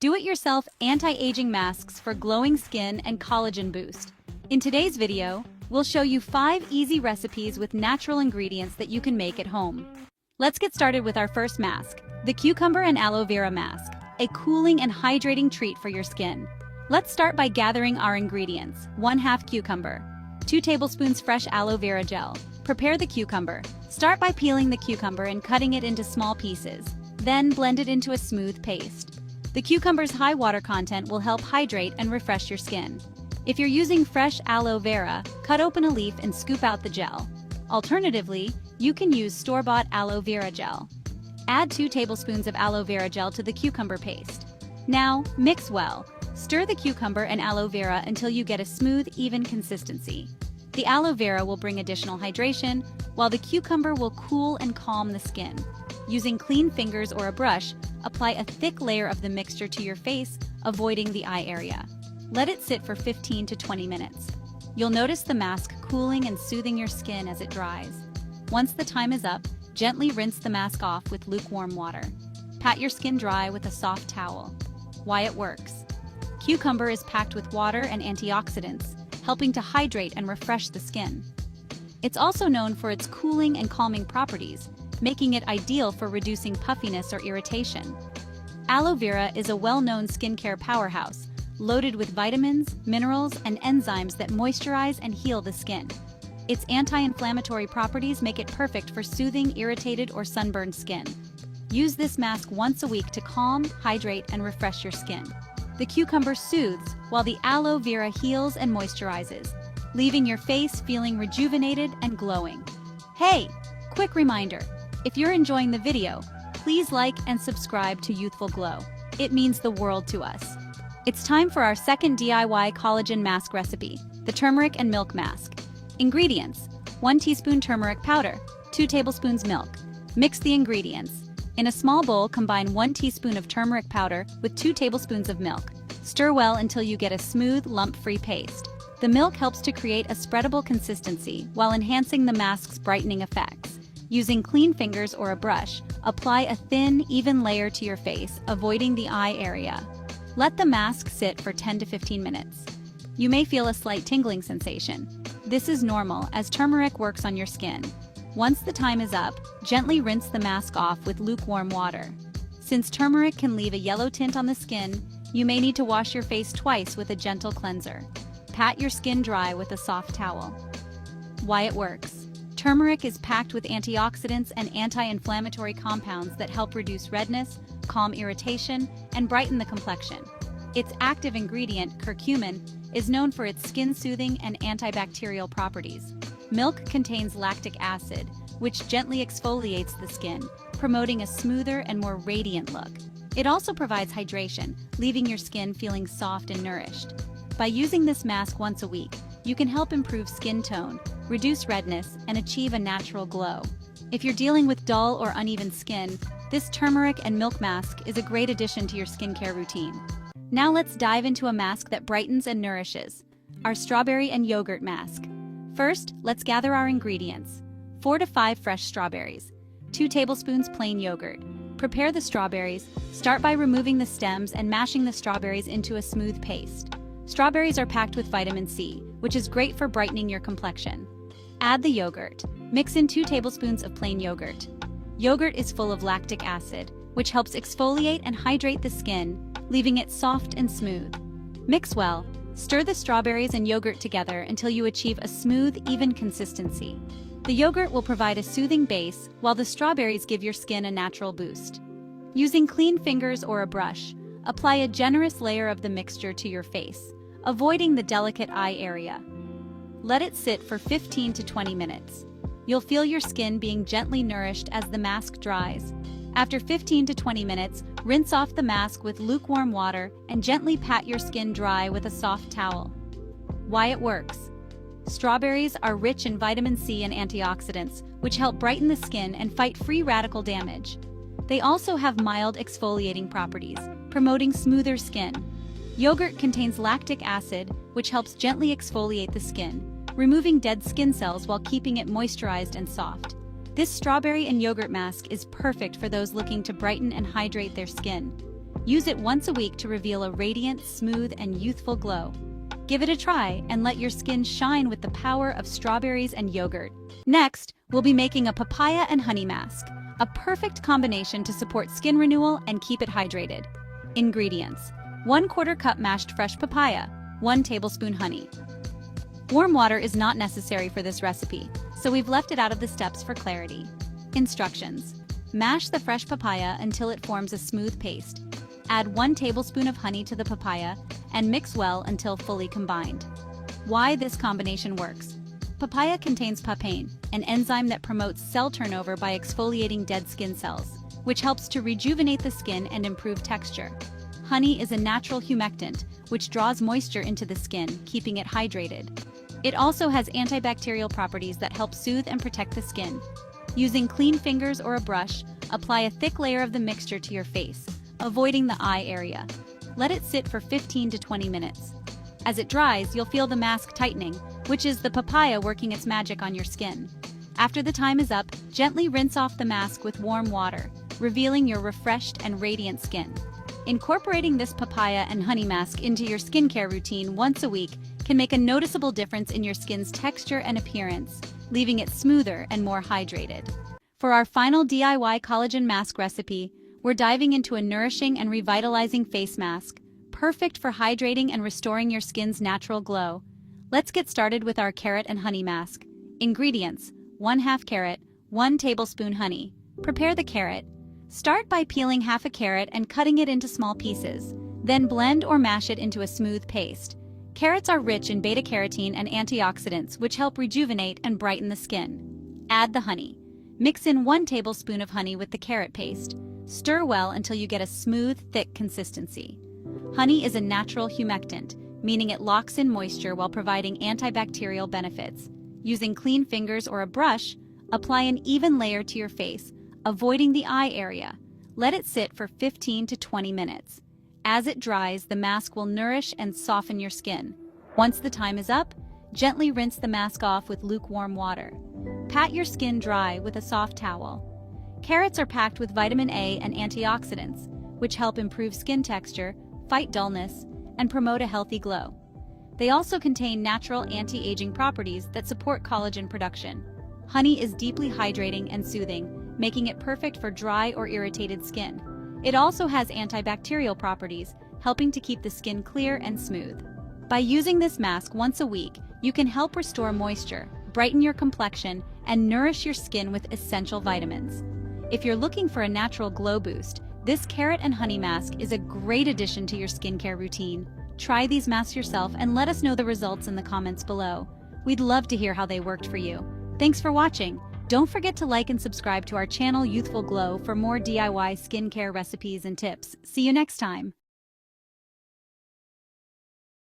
do-it-yourself anti-aging masks for glowing skin and collagen boost. In today's video, we'll show you 5 easy recipes with natural ingredients that you can make at home. Let's get started with our first mask, the cucumber and aloe vera mask, a cooling and hydrating treat for your skin. Let's start by gathering our ingredients. 1/2 cucumber, 2 tablespoons fresh aloe vera gel. Prepare the cucumber. Start by peeling the cucumber and cutting it into small pieces. Then blend it into a smooth paste. The cucumber's high water content will help hydrate and refresh your skin. If you're using fresh aloe vera, cut open a leaf and scoop out the gel. Alternatively, you can use store-bought aloe vera gel. Add 2 tablespoons of aloe vera gel to the cucumber paste. Now, mix well. Stir the cucumber and aloe vera until you get a smooth, even consistency. The aloe vera will bring additional hydration, while the cucumber will cool and calm the skin. Using clean fingers or a brush, apply a thick layer of the mixture to your face, avoiding the eye area. Let it sit for 15 to 20 minutes. You'll notice the mask cooling and soothing your skin as it dries. Once the time is up, gently rinse the mask off with lukewarm water. Pat your skin dry with a soft towel. Why it works. Cucumber is packed with water and antioxidants, helping to hydrate and refresh the skin. It's also known for its cooling and calming properties, making it ideal for reducing puffiness or irritation. Aloe vera is a well-known skincare powerhouse, loaded with vitamins, minerals, and enzymes that moisturize and heal the skin. Its anti-inflammatory properties make it perfect for soothing irritated or sunburned skin. Use this mask once a week to calm, hydrate, and refresh your skin. The cucumber soothes, while the aloe vera heals and moisturizes, leaving your face feeling rejuvenated and glowing. Hey, quick reminder, if you're enjoying the video, please like and subscribe to Youthful Glow. It means the world to us. It's time for our second DIY collagen mask recipe, the turmeric and milk mask. Ingredients: 1 teaspoon turmeric powder, 2 tablespoons milk. Mix the ingredients. In a small bowl, combine 1 teaspoon of turmeric powder with 2 tablespoons of milk. Stir well until you get a smooth, lump-free paste. The milk helps to create a spreadable consistency while enhancing the mask's brightening effects. Using clean fingers or a brush, apply a thin, even layer to your face, avoiding the eye area. Let the mask sit for 10 to 15 minutes. You may feel a slight tingling sensation. This is normal as turmeric works on your skin. Once the time is up, gently rinse the mask off with lukewarm water. Since turmeric can leave a yellow tint on the skin, you may need to wash your face twice with a gentle cleanser. Pat your skin dry with a soft towel. Why it works. Turmeric is packed with antioxidants and anti-inflammatory compounds that help reduce redness, calm irritation, and brighten the complexion. Its active ingredient, curcumin, is known for its skin-soothing and antibacterial properties. Milk contains lactic acid, which gently exfoliates the skin, promoting a smoother and more radiant look. It also provides hydration, leaving your skin feeling soft and nourished. By using this mask once a week, you can help improve skin tone, reduce redness, and achieve a natural glow. If you're dealing with dull or uneven skin, this turmeric and milk mask is a great addition to your skincare routine. Now let's dive into a mask that brightens and nourishes, our strawberry and yogurt mask. First, let's gather our ingredients. 4 to 5 fresh strawberries, 2 tablespoons plain yogurt. Prepare the strawberries. Start by removing the stems and mashing the strawberries into a smooth paste. Strawberries are packed with vitamin C, which is great for brightening your complexion. Add the yogurt. Mix in 2 tablespoons of plain yogurt. Yogurt is full of lactic acid, which helps exfoliate and hydrate the skin, leaving it soft and smooth. Mix well. Stir the strawberries and yogurt together until you achieve a smooth, even consistency. The yogurt will provide a soothing base, while the strawberries give your skin a natural boost. Using clean fingers or a brush, apply a generous layer of the mixture to your face, avoiding the delicate eye area. Let it sit for 15 to 20 minutes. You'll feel your skin being gently nourished as the mask dries. After 15 to 20 minutes, rinse off the mask with lukewarm water and gently pat your skin dry with a soft towel. Why it works. Strawberries are rich in vitamin C and antioxidants, which help brighten the skin and fight free radical damage. They also have mild exfoliating properties, promoting smoother skin. Yogurt contains lactic acid, which helps gently exfoliate the skin, removing dead skin cells while keeping it moisturized and soft. This strawberry and yogurt mask is perfect for those looking to brighten and hydrate their skin. Use it once a week to reveal a radiant, smooth, and youthful glow. Give it a try and let your skin shine with the power of strawberries and yogurt. Next, we'll be making a papaya and honey mask, a perfect combination to support skin renewal and keep it hydrated. Ingredients: 1/4 cup mashed fresh papaya, 1 tablespoon honey. Warm water is not necessary for this recipe, so we've left it out of the steps for clarity. Instructions: mash the fresh papaya until it forms a smooth paste. Add 1 tablespoon of honey to the papaya and mix well until fully combined. Why this combination works: papaya contains papain, an enzyme that promotes cell turnover by exfoliating dead skin cells, which helps to rejuvenate the skin and improve texture. Honey is a natural humectant, which draws moisture into the skin, keeping it hydrated. It also has antibacterial properties that help soothe and protect the skin. Using clean fingers or a brush, apply a thick layer of the mixture to your face, avoiding the eye area. Let it sit for 15 to 20 minutes. As it dries, you'll feel the mask tightening, which is the papaya working its magic on your skin. After the time is up, gently rinse off the mask with warm water, revealing your refreshed and radiant skin. Incorporating this papaya and honey mask into your skincare routine once a week can make a noticeable difference in your skin's texture and appearance, leaving it smoother and more hydrated. For our final DIY collagen mask recipe, we're diving into a nourishing and revitalizing face mask, perfect for hydrating and restoring your skin's natural glow. Let's get started with our carrot and honey mask. Ingredients: 1/2 carrot, 1 tablespoon honey. Prepare the carrot. Start by peeling half a carrot and cutting it into small pieces. Then blend or mash it into a smooth paste. Carrots are rich in beta-carotene and antioxidants, which help rejuvenate and brighten the skin. Add the honey. Mix in 1 tablespoon of honey with the carrot paste. Stir well until you get a smooth, thick consistency. Honey is a natural humectant, meaning it locks in moisture while providing antibacterial benefits. Using clean fingers or a brush, apply an even layer to your face, avoiding the eye area. Let it sit for 15 to 20 minutes. As it dries, the mask will nourish and soften your skin. Once the time is up, gently rinse the mask off with lukewarm water. Pat your skin dry with a soft towel. Carrots are packed with vitamin A and antioxidants, which help improve skin texture, fight dullness, and promote a healthy glow. They also contain natural anti-aging properties that support collagen production. Honey is deeply hydrating and soothing, making it perfect for dry or irritated skin. It also has antibacterial properties, helping to keep the skin clear and smooth. By using this mask once a week, you can help restore moisture, brighten your complexion, and nourish your skin with essential vitamins. If you're looking for a natural glow boost, this carrot and honey mask is a great addition to your skincare routine. Try these masks yourself and let us know the results in the comments below. We'd love to hear how they worked for you. Thanks for watching. Don't forget to like and subscribe to our channel Youthful Glow for more DIY skincare recipes and tips. See you next time.